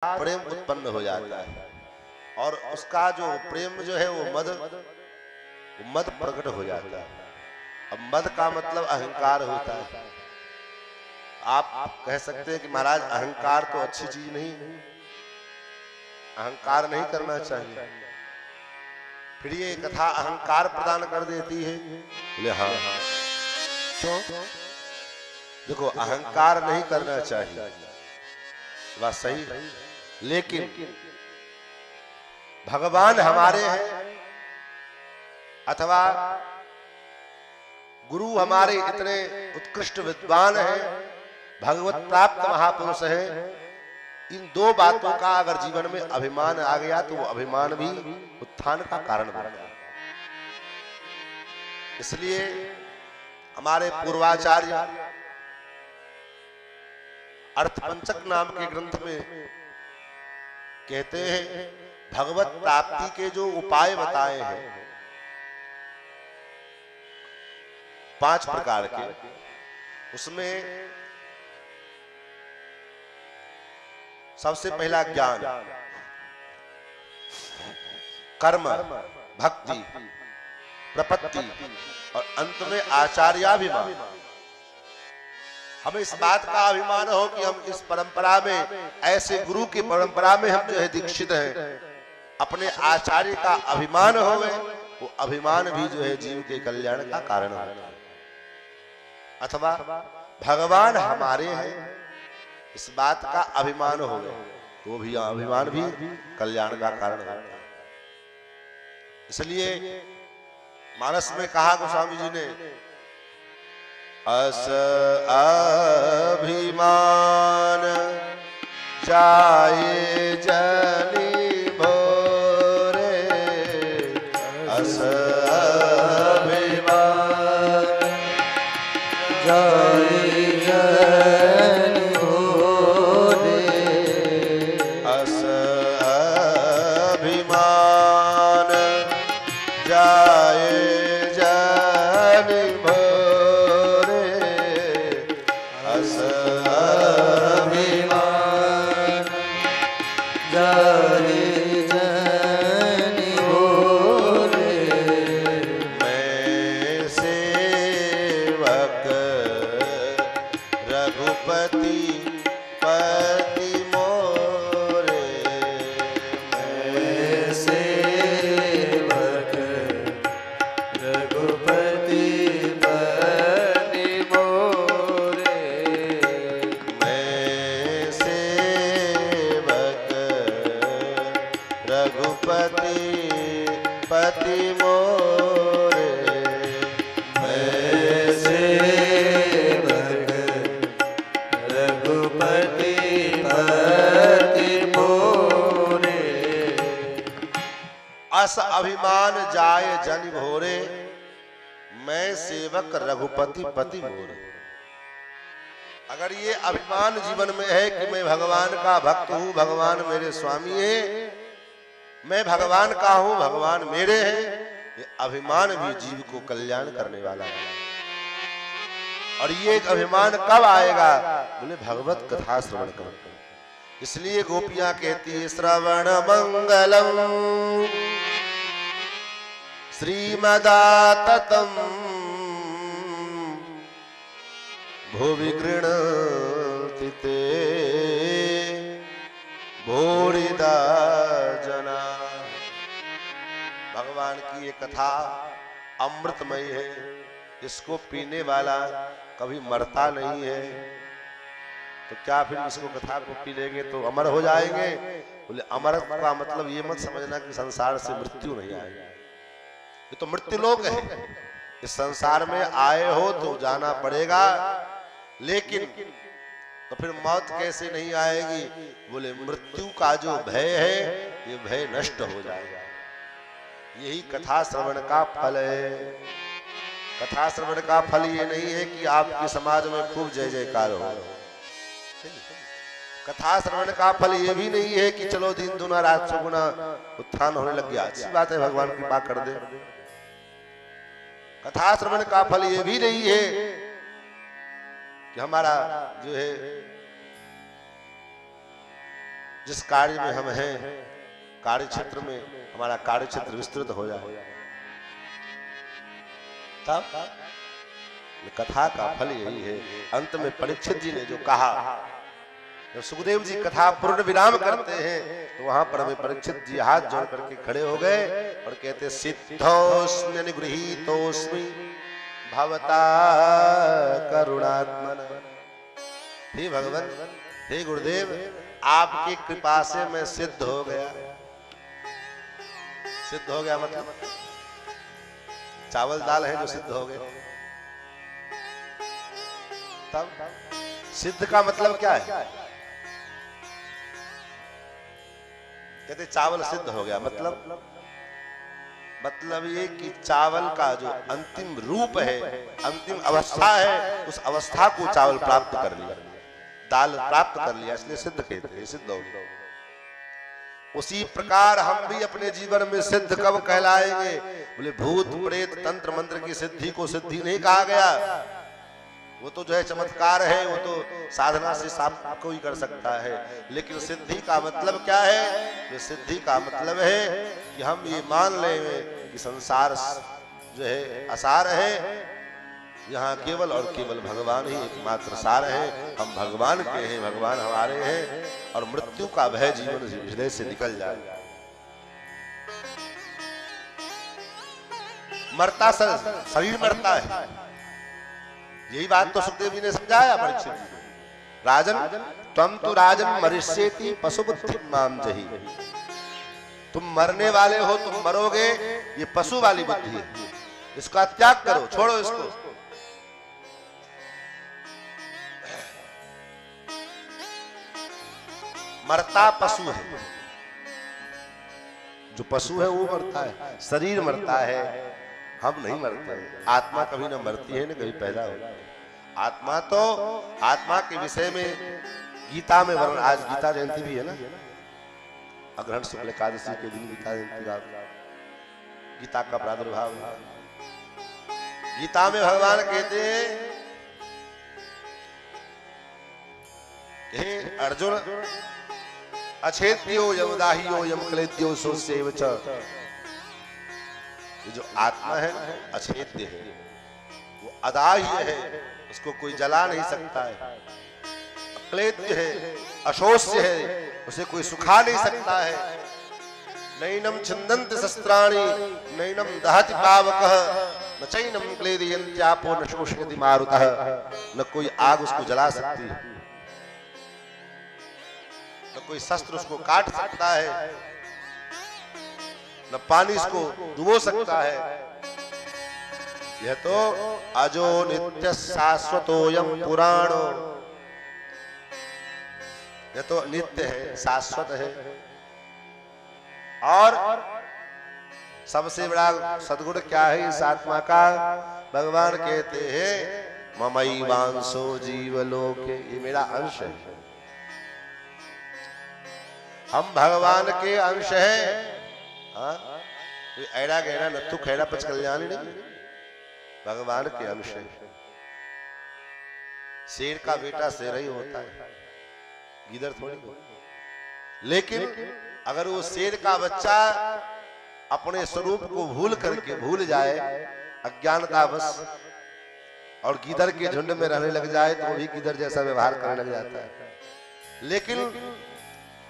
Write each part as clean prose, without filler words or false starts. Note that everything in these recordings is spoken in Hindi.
प्रेम उत्पन्न हो जाता है और उसका जो प्रेम जो है वो मद प्रकट हो जाता है। अब मद का मतलब अहंकार होता है। आप कह सकते हैं कि महाराज अहंकार तो अच्छी चीज नहीं, अहंकार नहीं करना चाहिए। फिर ये कथा अहंकार प्रदान कर देती है। बोले हाँ, क्यों? देखो अहंकार नहीं करना चाहिए, बात सही, लेकिन भगवान हमारे हैं अथवा गुरु हमारे इतने उत्कृष्ट विद्वान हैं, भगवत प्राप्त महापुरुष हैं, इन दो बातों का अगर जीवन में अभिमान आ गया तो वो अभिमान भी उत्थान का कारण बनता है। इसलिए हमारे पूर्वाचार्य अर्थपंचक नाम के ग्रंथ में कहते हैं भगवत प्राप्ति के जो उपाय बताए हैं 5 प्रकार के, उसमें सबसे पहला ज्ञान, कर्म, भक्ति, प्रपत्ति और अंत में आचार्याभिमान। हमें इस बात का अभिमान हो कि हम इस परंपरा में, ऐसे गुरु की परंपरा में हम जो है दीक्षित हैं, अपने आचार्य का अभिमान हो, वो अभिमान भी जो है जीव के कल्याण का कारण है। अथवा भगवान हमारे हैं इस बात का अभिमान हो गए तो भी अभिमान भी कल्याण का कारण होता है। इसलिए मानस में कहा गोस्वामी जी ने, अस अभिमान जाए जनि भोरे, अस अभिमान जाए जनि भोरे, अस अभिमान जाए जनि भोरे, अस अभिमान जाए जनि भोरे, मैं सेवक रघुपति पति मोरे, मैं सेवक रघुपति पति मोरे, मैं सेवक रघुपति पति मोरे, मैं सेवक रघुपति पति मोरे, अस अभिमान जाए जनि भोरे, मैं सेवक रघुपति पति मोरे। अगर ये अभिमान जीवन में है कि मैं भगवान का भक्त हूं, भगवान मेरे स्वामी है, मैं भगवान का हूं, भगवान मेरे हैं, ये अभिमान भी जीव को कल्याण करने वाला है। और ये एक अभिमान कब आएगा? बोले भगवत कथा श्रवण कर। इसलिए गोपियां कहती है श्रवण मंगलम श्रीमदाततम भुवि गृह्णन्ति ते भूरिदा जना। भगवान की ये कथा अमृतमय है, इसको पीने वाला कभी मरता नहीं है। तो क्या फिर इसको कथा को पी लेंगे तो अमर हो जाएंगे? बोले अमर का मतलब ये मत समझना कि संसार से मृत्यु नहीं आएगी, ये तो मृत्यु लोक है। इस संसार में आए हो तो जाना पड़ेगा, लेकिन तो फिर मौत कैसे नहीं आएगी? बोले मृत्यु का जो भय है ये भय नष्ट हो जाएगा। यही कथा श्रवण का फल है। कथा श्रवण का फल ये नहीं है कि आपके समाज में खूब जय जयकार हो। कथा श्रवण का फल ये भी नहीं है कि चलो दिन दुना रात चौगुना उत्थान होने लग गया, अच्छी बात है, भगवान कृपा कर दे। कथा श्रवण का फल ये भी नहीं है कि हमारा जो है जिस कार्य में हम हैं, कार्य क्षेत्र में हमारा कार्य क्षेत्र विस्तृत हो जाए, तब कथा का फल यही है। अंत में परीक्षित जी ने जो कहा, जब सुखदेव जी कथा पूर्ण विराम करते हैं तो वहां पर हमें परीक्षित जी हाथ जोड़ करके खड़े हो गए और कहते, सिद्धोस्मि अनुगृहीतोस्मि भवता करुणात्मना। हे भगवान, हे गुरुदेव, आपकी कृपा से मैं सिद्ध हो गया। सिद्ध हो गया मतलब चावल दाल है जो सिद्ध हो गए। तब सिद्ध का मतलब क्या है? कहते चावल सिद्ध हो गया, मतलब ये कि चावल का जो अंतिम रूप है, अंतिम अवस्था है, उस अवस्था को चावल प्राप्त कर लिया, दाल प्राप्त कर लिया, इसलिए सिद्ध कहते हैं, सिद्ध हो गया। उसी प्रकार हम भी अपने जीवन में सिद्ध कब कहलाएंगे? बोले भूत प्रेत तंत्र मंत्र की सिद्धि को सिद्धि नहीं कहा गया, वो तो जो है चमत्कार है, वो तो साधना से सब कोई कर सकता है। लेकिन सिद्धि का मतलब क्या है? सिद्धि का मतलब है कि हम ये मान लें कि संसार जो है असार है, यहाँ केवल और केवल भगवान ही एकमात्र सार है। हम भगवान के हैं, भगवान हमारे हैं, और मृत्यु का भय जीवन हृदय से निकल जाए। मरता शरीर मरता है, यही बात तो सुखदेव जी ने समझाया परीक्षित जी को। राजन त्वं तु राजन मरिष्येति पशुबुद्धि माम जहि। तुम मरने वाले हो, तुम मरोगे, ये पशु वाली बुद्धि है, इसका त्याग करो, छोड़ो इसको। मरता पशु है, जो पशु है वो मरता है, शरीर मरता है, हम नहीं मरते। आत्मा कभी न मरती है न कभी पैदा होती है। आत्मा तो, आत्मा के विषय में गीता में वर्णन, आज गीता जयंती भी है ना, अग्रहण शुक्ल एकादशी के दिन गीता जयंती का, गीता का प्रादुर्भाव है। गीता में भगवान कहते हैं, हे अर्जुन, अछेद्यो यमदाहियो यमक्लेद्यो सोसेव च। ये जो आत्मा है अछेद्य है, वो अदाह्य है, उसको कोई जला नहीं सकता है। अक्लेद्य है, अशोष्य है, उसे कोई सुखा नहीं सकता है। नैनम छिन्दन्ति शस्त्राणि नैनम दहति पावकः न चैनम क्लेदयन्त्यापो न शोषयति मारुतः। न कोई आग उसको जला सकती है, न कोई शस्त्र उसको काट सकता है, न पानी इसको डुबो सकता है। यह तो अजो नित्य शाश्वतोयम पुराणो, यह तो नित्य है, शाश्वत है। और सबसे बड़ा सद्गुण क्या है इस आत्मा का? भगवान कहते हैं ममैवांशो जीवलोके, ये मेरा अंश है, हम भगवान के अंश हैं। ऐड़ा गहरा नत्थु खैरा पच कल्याणी नहीं, भगवान के अंश है। शेर का बेटा शेर ही होता है, गीदड़ थोड़ी होता। लेकिन अगर वो शेर का बच्चा अपने स्वरूप को भूल जाए अज्ञानतावश, और गीदड़ के झुंड में रहने लग जाए, तो भी गीदड़ जैसा व्यवहार करने लग जाता है। लेकिन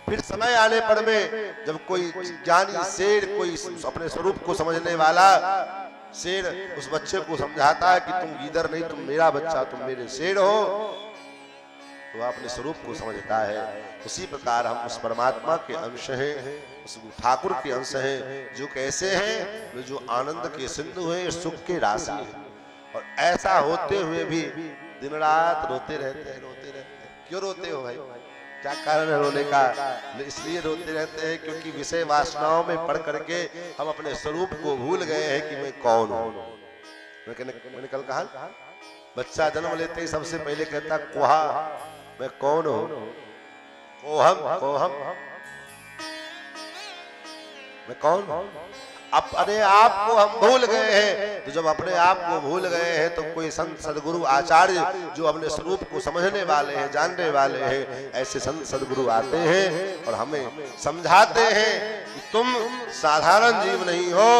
फिर समय आने पर में जब कोई ज्ञानी शेर, कोई अपने स्वरूप को समझने वाला शेर उस बच्चे को समझाता है कि तुम गीदड़ नहीं, तुम मेरा बच्चा, तुम मेरे शेर हो, तो अपने स्वरूप को समझता है। उसी प्रकार हम उस परमात्मा के अंश हैं, उस ठाकुर के अंश हैं, जो कैसे हैं, जो आनंद के सिंधु हैं, सुख के राशि हैं। और ऐसा होते हुए भी दिन रात रोते रहते हैं, रोते रहते हैं। क्यों रोते हो भाई? क्या कारण है रोने का? इसलिए रोते रहते हैं क्योंकि विषय वासनाओं में पड़ करके हम अपने स्वरूप को भूल गए हैं कि मैं कौन हूं। मैंने कल कहा, बच्चा जन्म लेते ही सबसे पहले कहता कोहा, मैं कौन हूं, कोहम कोहम, मैं कौन हूं। अपने आप को हम भूल गए हैं। तो जब अपने आप को भूल गए हैं तो कोई संत सदगुरु आचार्य जो अपने स्वरूप को समझने वाले हैं, जानने वाले हैं, ऐसे संत सदगुरु आते हैं और हमें समझाते हैं कि तुम साधारण जीव नहीं हो।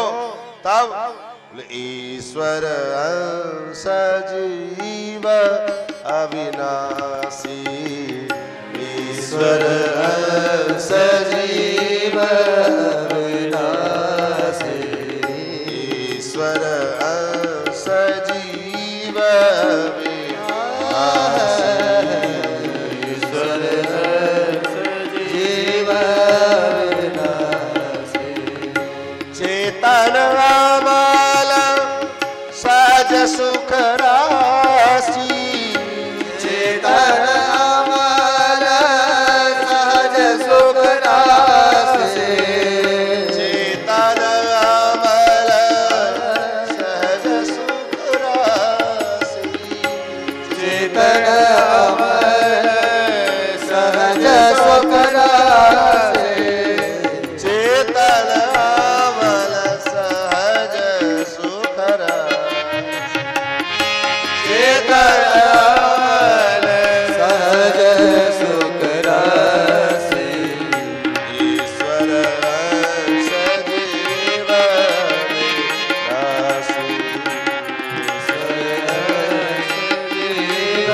तब ईश्वर अंश जीव अविनाशी, ईश्वर अंश जीव अविनाशी, ईश्वर अंश जीव अविनाशी, ईश्वर अंश जीव अविनाशी। चेतन अमल सहज सुख राशि, चेतन अमल सहज सुख राशि, चेतन अमल सहज सुख राशि, चेतन अमल सहज सुख राशि, चेतन अमल सहज सुख राशि, चेतन अमल सहज सुख राशि, ईश्वर अंश जीव अविनाशी, ईश्वर अंश जीव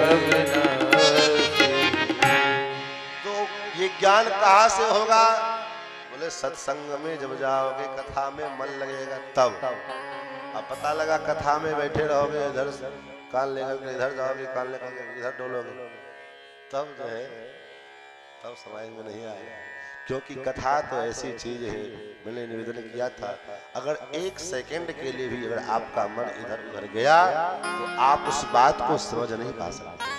अविनाशी। तो ये ज्ञान कहाँ से होगा? बोले सत्संग में जब जाओगे, कथा में मन लगेगा तब। अब पता लगा कथा में बैठे रहोगे, इधर कान लेकर के इधर जाओगे, कान लेकर के इधर डोलोगे, तब जो है तब समझ में नहीं आएगा। क्योंकि कथा तो ऐसी चीज है, मैंने निवेदन किया था, अगर 1 सेकंड के लिए भी अगर आपका मन इधर उधर गया तो आप उस बात को समझ नहीं पा सकते।